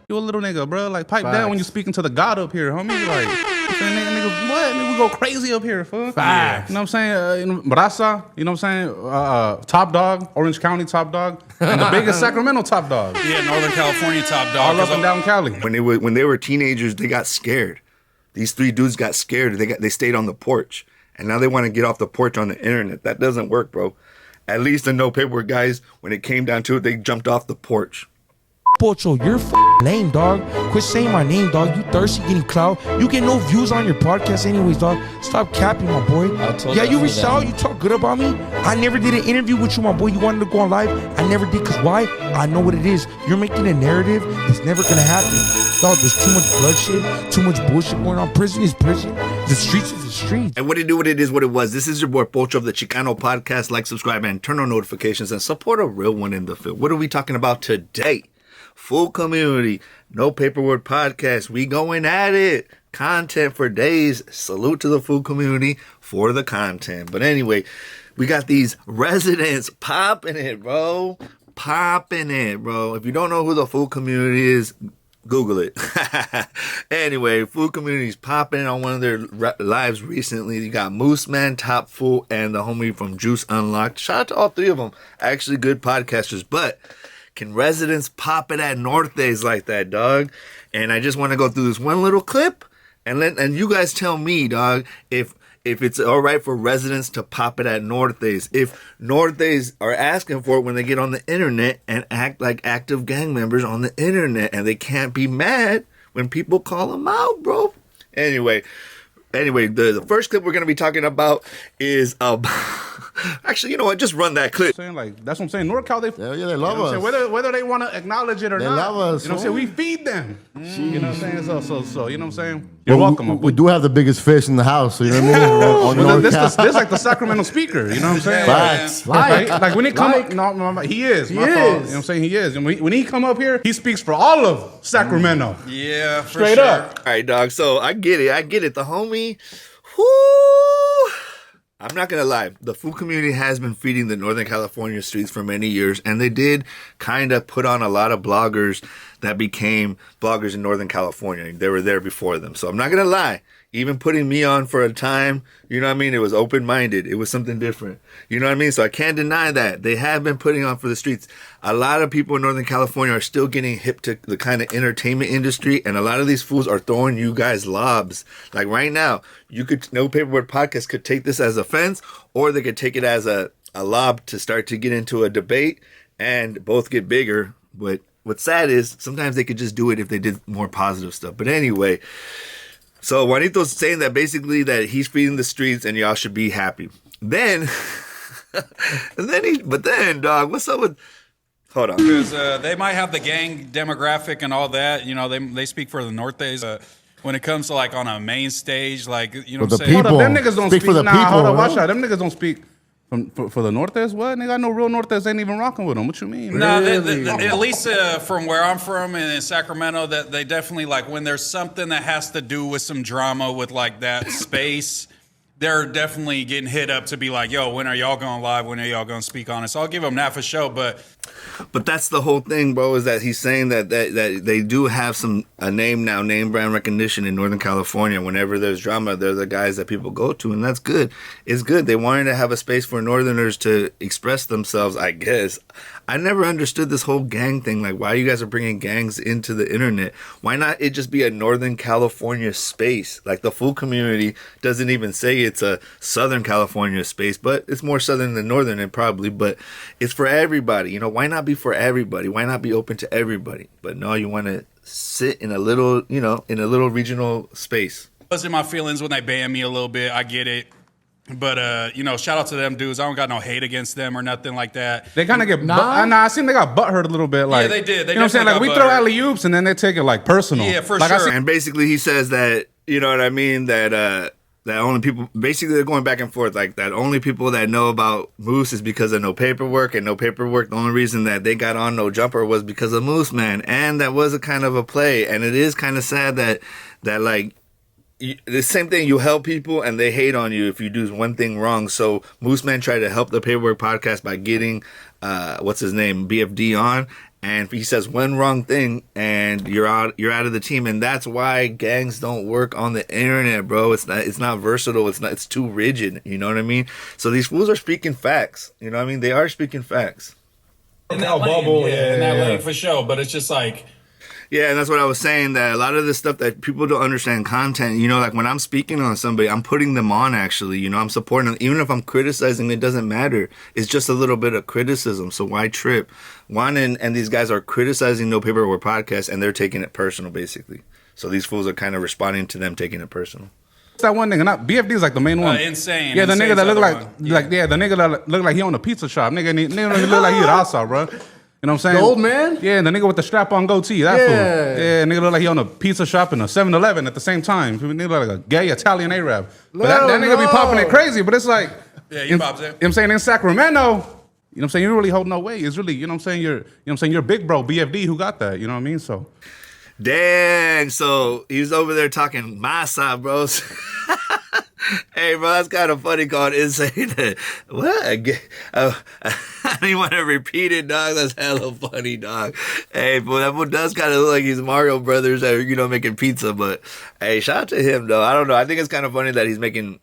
You a little nigga, bro. Like, pipe down when you speaking to the God up here, homie. Like, nigga, what? Nigga, we go crazy up here, fool. Facts. You know what I'm saying? Brasa, you know what I'm saying? Top Dog, Orange County Top Dog, and the biggest Sacramento Top Dog. Yeah, Northern California Top Dog. All up and down Cali. When they were teenagers, they got scared. These 3 dudes got scared. They stayed on the porch, and now they want to get off the porch on the internet. That doesn't work, bro. At least the no paperwork guys, when it came down to it, they jumped off the porch. Pocho, you're lame, dog. Quit saying my name, dog. You thirsty getting clout. You get no views on your podcast anyways, dog. Stop capping, my boy. Yeah, you reached out. You talk good about me. I never did an interview with you, my boy. You wanted to go on live. I never did, because why? I know what it is. You're making a narrative that's never going to happen. Dog, there's too much bloodshed, too much bullshit going on. Prison is prison. The streets is the streets. And what it do, what it is, what it was. This is your boy Pocho of the Chicano Podcast. Like, subscribe, and turn on notifications, and support a real one in the field. What are we talking about today? Full community, no paperwork podcast. We going at it. Content for days. Salute to the full community for the content. But anyway, we got these residents popping it, bro. Popping it, bro. If you don't know who the full community is, Google it. Anyway, food community's popping on one of their lives recently. You got Mooseman, Top Fool, and the homie from Juice Unlocked. Shout out to all 3 of them. Actually good podcasters, but can residents pop it at Norte's like that, dog? And I just want to go through this one little clip and you guys tell me, dog, if it's all right for residents to pop it at Norte's. If Norte's are asking for it when they get on the internet and act like active gang members on the internet, and they can't be mad when people call them out, bro. Anyway, the first clip we're going to be talking about is actually, you know what? Just run that clip. Saying, like, that's what I'm saying. NorCal, they love us. Whether they want to acknowledge it or they not. They love us. You know what I'm saying? We feed them. You know what I'm saying? So, you know what I'm saying? You're welcome. We do have the biggest fish in the house, so you know what I mean? This like the Sacramento speaker, you know what I'm saying? Facts. Like when he come up, no, he is. My fault. You know what I'm saying? He is. And when he come up here, he speaks for all of Sacramento. Yeah, for straight sure. up. All right, dog. So I get it. The homie, whoo. I'm not going to lie. The food community has been feeding the Northern California streets for many years, and they did kind of put on a lot of bloggers that became bloggers in Northern California. They were there before them. So I'm not going to lie. Even putting me on for a time, you know what I mean? It was open-minded. It was something different. You know what I mean? So I can't deny that. They have been putting on for the streets. A lot of people in Northern California are still getting hip to the kind of entertainment industry, and a lot of these fools are throwing you guys lobs. Like right now, No Paperwork Podcast could take this as offense, or they could take it as a lob to start to get into a debate and both get bigger. But what's sad is sometimes they could just do it if they did more positive stuff. But anyway, so Juanito's saying that basically that he's feeding the streets and y'all should be happy. Then, dog, what's up with? Hold on. Because they might have the gang demographic and all that. You know, they speak for the Norte's. When it comes to like on a main stage, like, you know what I'm saying? People. Them niggas don't speak for the people. Hold on, watch out. Them niggas don't speak for the Norte's. What? Nigga, I know real Norte's ain't even rocking with them. What you mean? No, really? at least from where I'm from in Sacramento, that they definitely, like, when there's something that has to do with some drama with like that space, they're definitely getting hit up to be like, yo, when are y'all going live? When are y'all going to speak on it? So I'll give them that for sure. But that's the whole thing, bro, is that he's saying that they do have a name brand recognition in Northern California. Whenever there's drama, they're the guys that people go to, and that's good. It's good. They wanted to have a space for Northerners to express themselves, I guess. I never understood this whole gang thing. Like, why you guys are bringing gangs into the internet? Why not it just be a Northern California space? Like, the full community doesn't even say it's a Southern California space, but it's more Southern than Northern, and probably, but it's for everybody. You know, why not be for everybody? Why not be open to everybody? But no, you want to sit in a little, regional space. I was in my feelings when they banned me a little bit. I get it. But, shout out to them dudes. I don't got no hate against them or nothing like that. They kind of get I seen they got butthurt a little bit. Like, yeah, they did. You know what I'm saying? Like, we throw alley-oops and then they take it, like, personal. Yeah, for like, sure. And basically he says that, you know what I mean, that only people, basically they're going back and forth, like that only people that know about Moose is because of No Paperwork, and No Paperwork, the only reason that they got on No Jumper was because of Mooseman. And that was a kind of a play. And it is kind of sad that like, the same thing, you help people and they hate on you if you do one thing wrong. So Mooseman tried to help the Paperwork Podcast by getting what's his name, BFD on, And he says one wrong thing and you're out of the team. And that's why gangs don't work on the internet, bro. It's not versatile. It's too rigid. You know what I mean? So these fools are speaking facts. You know what I mean? They are speaking facts. In that bubble, in that lane for sure. But it's just like, yeah, and that's what I was saying, that a lot of the stuff that people don't understand content, you know, like when I'm speaking on somebody, I'm putting them on, actually, you know, I'm supporting them. Even if I'm criticizing, it doesn't matter. It's just a little bit of criticism. So why trip? Juan and these guys are criticizing No Paperwork Podcast, and they're taking it personal, basically. So these fools are kind of responding to them taking it personal. What's that one nigga? Not BFD is like the main one. NSANE. Yeah, the nigga that look like, the nigga that look like he own a pizza shop. Nigga look like he at Asa, bro. You know what I'm saying? The old man? Yeah, the nigga with the strap-on goatee. That fool. Yeah, nigga look like he on a pizza shop and a 7-Eleven at the same time. Nigga look like a gay Italian Arab. But that nigga be popping it crazy. But it's like, yeah, he pops it. You know what I'm saying? In Sacramento, you know what I'm saying? You don't really hold no weight. It's really, you know what I'm saying? You're big bro, BFD, who got that. You know what I mean? So. Dang, so he's over there talking masa, bros. Hey, bro, that's kind of funny called NSANE. What? I don't even want to repeat it, dog. That's hella funny, dog. Hey, but that one does kind of look like he's Mario Brothers, you know, making pizza. But, hey, shout out to him, though. I don't know. I think it's kind of funny that he's making...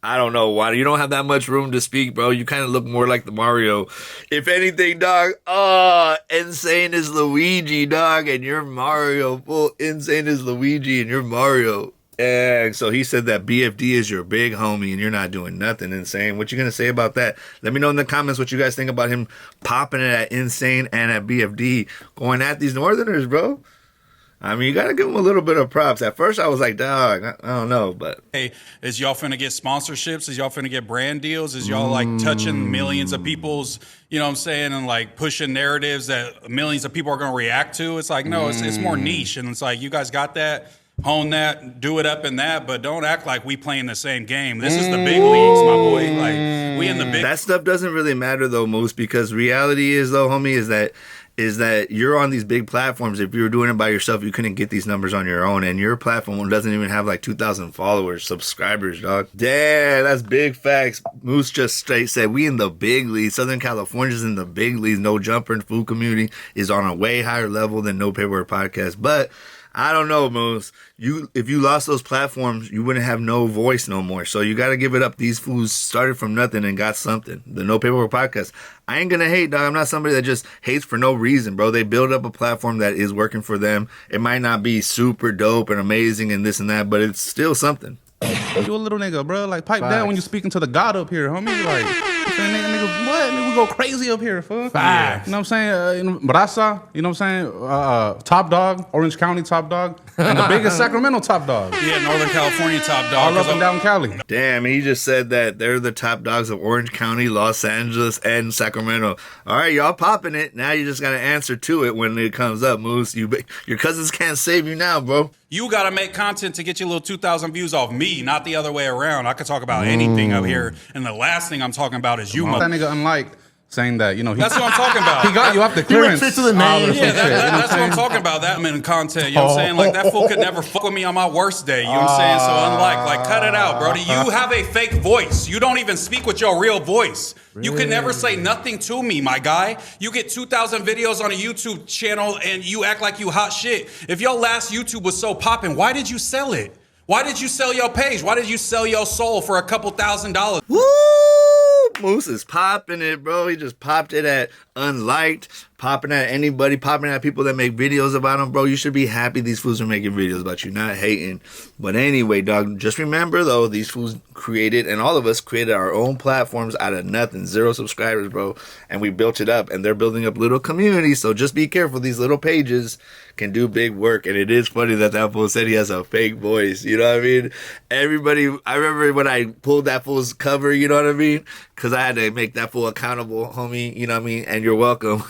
I don't know why. You don't have that much room to speak, bro. You kind of look more like the Mario. If anything, dog, NSANE is Luigi, dog, and you're Mario. Well, NSANE is Luigi and you're Mario. Yeah, so he said that BFD is your big homie and you're not doing nothing. NSANE. What you going to say about that? Let me know in the comments what you guys think about him popping it at NSANE and at BFD, going at these Northerners, bro. I mean, you got to give him a little bit of props. At first, I was like, dog, I don't know, but... Hey, is y'all finna get sponsorships? Is y'all finna get brand deals? Is y'all, like, touching millions of people's, you know what I'm saying, and, like, pushing narratives that millions of people are going to react to? It's like, no, it's more niche, and it's like, you guys got that, hone that, do it up in that, but don't act like we playing the same game. This is the big leagues, my boy. Like, we in the big... That stuff doesn't really matter, though, Moose, because reality is, though, homie, is that you're on these big platforms. If you were doing it by yourself, you couldn't get these numbers on your own. And your platform doesn't even have like 2,000 followers, subscribers, dog. Damn, that's big facts. Moose just straight said, we in the big leagues. Southern California's in the big leagues. No Jumper and Food Community is on a way higher level than No Paperwork Podcast. But I don't know, Moose. If you lost those platforms, you wouldn't have no voice no more. So you got to give it up. These fools started from nothing and got something. The No Paperwork Podcast. I ain't going to hate, dog. I'm not somebody that just hates for no reason, bro. They build up a platform that is working for them. It might not be super dope and amazing and this and that, but it's still something. You a little nigga, bro. Like, pipe down when you speaking to the God up here, homie. Like, nigga, what? Nigga, we go crazy up here, fool. Facts. You know what I'm saying? Brasa, you know what I'm saying? Top dog, Orange County top dog, and the biggest Sacramento top dog. Yeah, Northern California top dog. All up and down Cali. Damn, he just said that they're the top dogs of Orange County, Los Angeles, and Sacramento. All right, y'all popping it. Now you just got to answer to it when it comes up, Moose. Your cousins can't save you now, bro. You got to make content to get your little 2,000 views off me, not the other way around. I could talk about anything up here, and the last thing I'm talking about is you, That nigga unlike saying that, you know. That's what I'm talking about. He got you off the clearance. He went straight to the name. Yeah, that's what I'm talking about. That I'm in content. You know what I'm saying? Like, that fool could never fuck with me on my worst day. You know what I'm saying? So unlike, like, cut it out, Brody. You have a fake voice. You don't even speak with your real voice. You can never say nothing to me, my guy. You get 2,000 videos on a YouTube channel and you act like you hot shit. If your last YouTube was so popping, why did you sell it? Why did you sell your page? Why did you sell your soul for a couple $1,000s? Woo! Moose is popping it, bro. He just popped it at unliked, popping at anybody, popping at people that make videos about him, bro. You should be happy these fools are making videos about you, not hating. But anyway, dog, just remember, though, these fools created, and all of us created our own platforms out of nothing. 0 subscribers, bro. And we built it up, and they're building up little communities. So just be careful. These little pages can do big work. And it is funny that fool said he has a fake voice. You know what I mean? Everybody, I remember when I pulled that fool's cover, you know what I mean? Because I had to make that fool accountable, homie. You know what I mean? And you're welcome.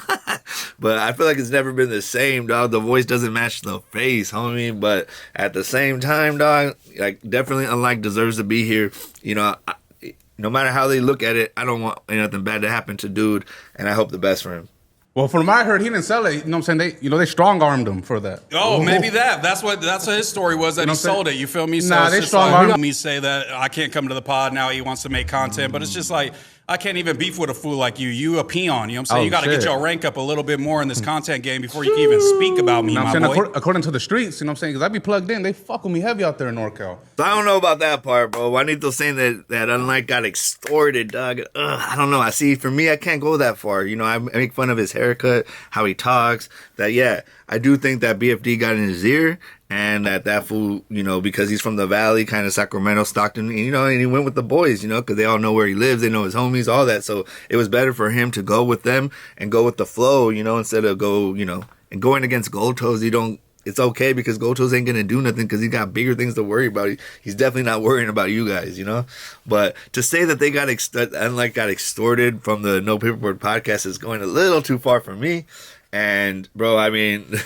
But I feel like it's never been the same, dog. The voice doesn't match the face, homie. But at the same time, dog, like, definitely Unlike deserves to be here. You know, no matter how they look at it, I don't want nothing bad to happen to dude. And I hope the best for him. Well, from what I heard, he didn't sell it. You know what I'm saying? They strong-armed him for that. Oh, maybe that. That's what his story was, that he sold it. You feel me? So nah, it's they just strong-armed like me say that I can't come to the pod now. He wants to make content. But it's just like, I can't even beef with a fool like you. You a peon. You know what I'm saying? Oh, You got to get shit. your rank up a little bit more in this content game before you can even speak about me, You know what my I'm boy. saying? According to the streets, you know what I'm saying? Because I be plugged in. They fuck with me heavy out there in NorCal. So I don't know about that part, bro. Juanito saying that Unlike got extorted, dog. I don't know. I see. For me, I can't go that far. You know, I make fun of his haircut, how he talks. That, yeah, I do think that BFD got in his ear. And that fool, you know, because he's from the Valley, kind of Sacramento, Stockton, you know, and he went with the boys, you know, because they all know where he lives. They know his homies, all that. So it was better for him to go with them and go with the flow, you know, instead of and going against Gold Toes. It's okay because Gold Toes ain't going to do nothing because he got bigger things to worry about. He's definitely not worrying about you guys, you know. But to say that they got extorted from the No Paperboard podcast is going a little too far for me. And, bro, I mean...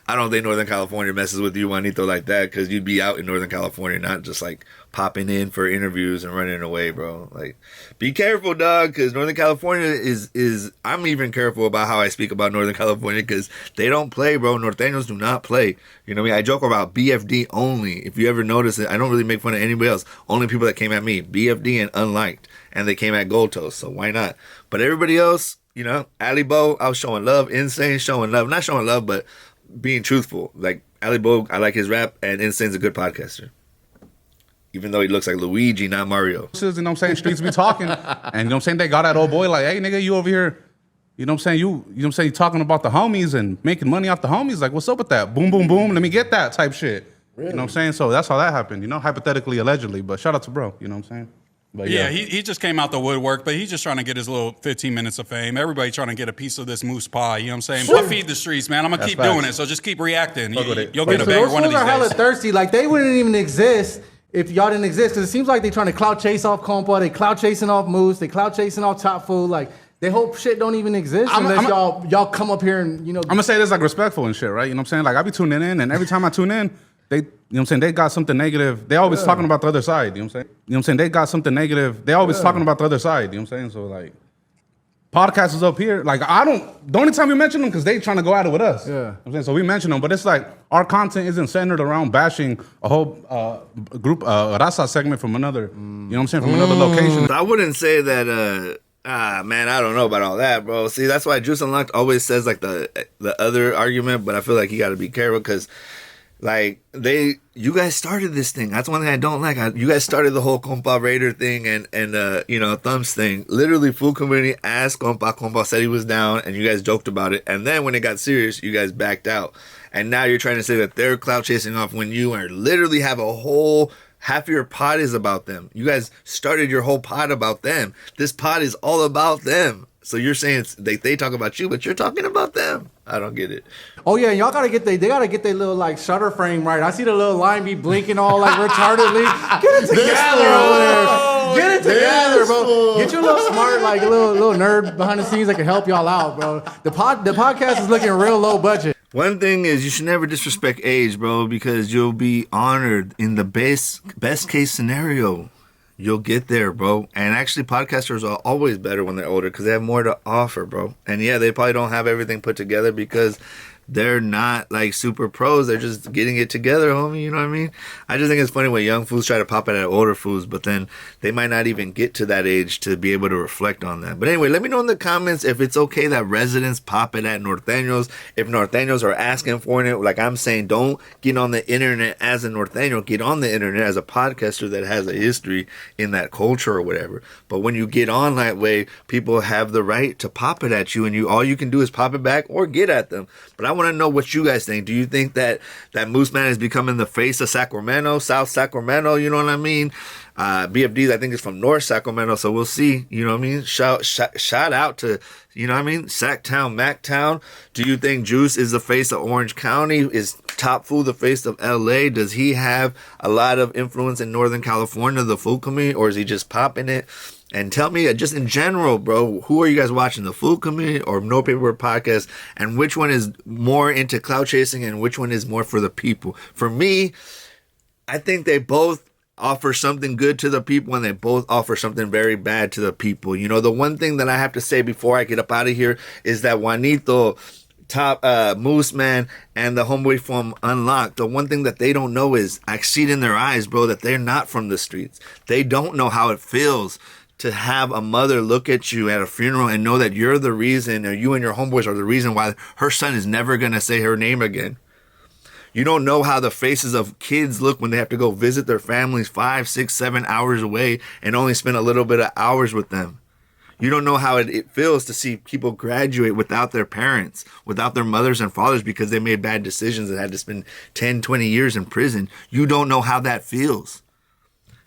I don't think Northern California messes with you, Juanito, like that, because you'd be out in Northern California, not just like popping in for interviews and running away, bro. Like, be careful, dog, because Northern California is. I'm even careful about how I speak about Northern California because they don't play, bro. Norteños do not play. You know what I mean? I joke about BFD only. If you ever notice it, I don't really make fun of anybody else. Only people that came at me, BFD and Unliked, and they came at Gold Toast, so why not? But everybody else, you know, Ali Bo, I was showing love. NSANE showing love, not showing love, but being truthful. Like Ali Bo, I like his rap, and NSANE's a good podcaster. Even though he looks like Luigi, not Mario. You know what I'm saying? Streets be talking. And you know what I'm saying? They got that old boy like, hey, nigga, you over here. You know what I'm saying? You know what I'm saying? You talking about the homies and making money off the homies. Like, what's up with that? Boom, boom, boom. Let me get that type shit. Really? You know what I'm saying? So that's how that happened, you know, hypothetically, allegedly. But shout out to bro. You know what I'm saying? But Yeah, he just came out the woodwork, but he's just trying to get his little 15 minutes of fame. Everybody trying to get a piece of this moose pie. You know what I'm saying? But feed the streets, man. I'm going to keep doing it, so just keep reacting. You'll get a banger one of these Those fools are hella days. thirsty. Like, they wouldn't even exist if y'all didn't exist. Because it seems like they trying to clout chase off Compa. They clout chasing off Moose. They clout chasing off Top Food. Like, they hope shit don't even exist unless y'all come up here and, you know. I'm going to say this like respectful and shit, right? You know what I'm saying? Like, I be tuning in, and every time I tune in, they, you know what I'm saying, they got something negative. They always talking about the other side, you know what I'm saying? You know what I'm saying? They got something negative. They always talking about the other side, you know what I'm saying? So, like, podcast is up here. Like, the only time we mention them, because they trying to go at it with us. Yeah. You know what I'm saying? So we mention them, but it's like, our content isn't centered around bashing a whole group, raza segment from another, you know what I'm saying, from another location. I wouldn't say that, man, I don't know about all that, bro. See, that's why Juice Unlocked always says, like, the other argument, but I feel like you got to be careful, because... Like, you guys started this thing. That's one thing I don't like. You guys started the whole Compa Raider thing and you know, Thumbs thing. Literally, full community asked Compa. Compa said he was down, and you guys joked about it. And then when it got serious, you guys backed out. And now you're trying to say that they're clout chasing off when you are literally have a whole... Half of your pod is about them. You guys started your whole pod about them. This pod is all about them. So you're saying they talk about you, but you're talking about them. I don't get it. Oh yeah, y'all gotta get they gotta get their little like shutter frame right. I see the little line be blinking all like retardedly. Get it together over there. Get it together, bro. Get your little smart, like a little nerd behind the scenes that can help y'all out, bro. The podcast is looking real low budget. One thing is you should never disrespect age, bro, because you'll be honored in the best case scenario. You'll get there, bro. And actually, podcasters are always better when they're older because they have more to offer, bro. And yeah, they probably don't have everything put together because they're not like super pros. They're just getting it together, homie. You know what I mean? I just think it's funny when young fools try to pop it at older fools, but then they might not even get to that age to be able to reflect on that. But anyway, let me know in the comments if it's okay that residents pop it at Norteños. If Norteños are asking for it, like I'm saying, don't get on the internet as a Norteño. Get on the internet as a podcaster that has a history in that culture or whatever. But when you get on that way, people have the right to pop it at you, and all you can do is pop it back or get at them. But I want to know what you guys think. Do you think that Mooseman is becoming the face of Sacramento, South Sacramento? You know what I mean? BFD, I think, is from North Sacramento, so we'll see. You know what I mean? Shout out to, you know what I mean, Sacktown, Mactown. Do you think Juice is the face of Orange County? Is Top Food the face of LA? Does he have a lot of influence in Northern California, the food community, or is he just popping it? And tell me, just in general, bro, who are you guys watching, the food community or No Paperwork Podcast? And which one is more into clout chasing and which one is more for the people? For me, I think they both offer something good to the people and they both offer something very bad to the people. You know, the one thing that I have to say before I get up out of here is that Juanito, Mooseman, and the homeboy from Unlocked, the one thing that they don't know is, I see it in their eyes, bro, that they're not from the streets. They don't know how it feels to have a mother look at you at a funeral and know that you're the reason, or you and your homeboys are the reason why her son is never going to say her name again. You don't know how the faces of kids look when they have to go visit their families 5, 6, 7 hours away and only spend a little bit of hours with them. You don't know how it feels to see people graduate without their parents, without their mothers and fathers because they made bad decisions and had to spend 10, 20 years in prison. You don't know how that feels.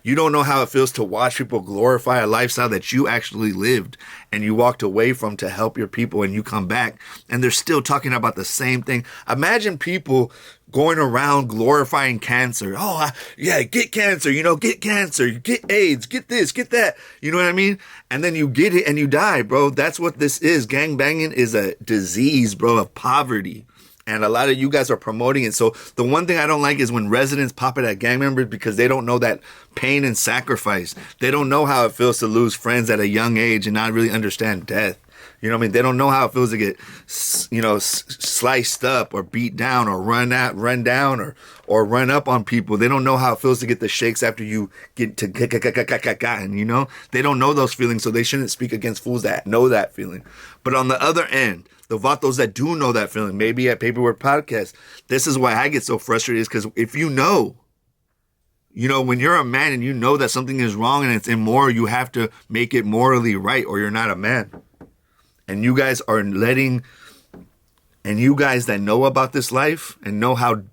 You don't know how it feels to watch people glorify a lifestyle that you actually lived and you walked away from to help your people, and you come back and they're still talking about the same thing. Imagine people going around glorifying cancer. Oh, yeah, get cancer, get cancer, get AIDS, get this, get that. You know what I mean? And then you get it and you die, bro. That's what this is. Gangbanging is a disease, bro, of poverty. And a lot of you guys are promoting it. So the one thing I don't like is when residents pop it at gang members because they don't know that pain and sacrifice. They don't know how it feels to lose friends at a young age and not really understand death. You know what I mean? They don't know how it feels to get, sliced up or beat down or run down or run up on people. They don't know how it feels to get the shakes after you get to gotten, They don't know those feelings, so they shouldn't speak against fools that know that feeling. But on the other end, the vatos that do know that feeling, maybe at Paperwork Podcast, this is why I get so frustrated, is because if you know, when you're a man and you know that something is wrong and it's immoral, you have to make it morally right or you're not a man. And you guys are and you guys that know about this life and know how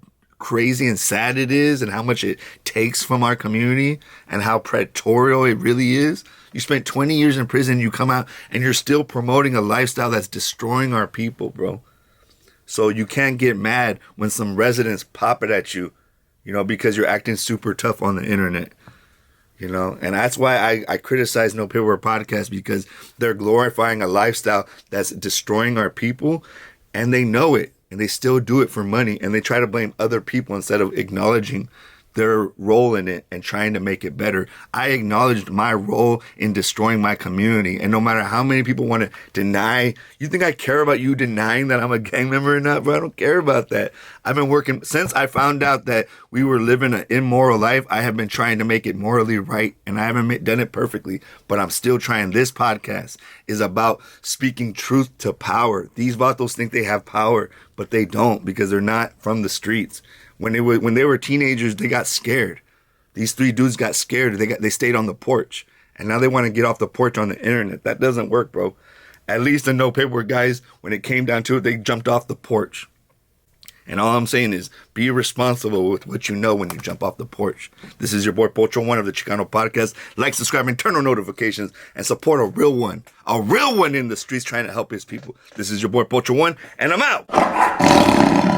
crazy and sad it is and how much it takes from our community and how predatory it really is. You spent 20 years in prison, you come out and you're still promoting a lifestyle that's destroying our people, bro. So you can't get mad when some residents pop it at you, because you're acting super tough on the internet. And that's why I criticize No Paperwork Podcast, because they're glorifying a lifestyle that's destroying our people, and they know it, and they still do it for money, and they try to blame other people instead of acknowledging their role in it and trying to make it better. I acknowledged my role in destroying my community, and no matter how many people want to deny, you think I care about you denying that I'm a gang member or not, bro? I don't care about that. I've been working since I found out that we were living an immoral life. I have been trying to make it morally right, and I haven't done it perfectly, but I'm still trying. This podcast is about speaking truth to power. These vatos think they have power, but they don't, because they're not from the streets. When they were teenagers, they got scared. These 3 dudes got scared. They stayed on the porch, and now they want to get off the porch on the internet. That doesn't work, bro. At least the No Paperwork guys, when it came down to it, they jumped off the porch. And all I'm saying is, be responsible with what you know when you jump off the porch. This is your boy Pocho, one of the Chicano Podcast. Like, subscribe, and turn on notifications, and support a real one in the streets trying to help his people. This is your boy Pocho 1, and I'm out.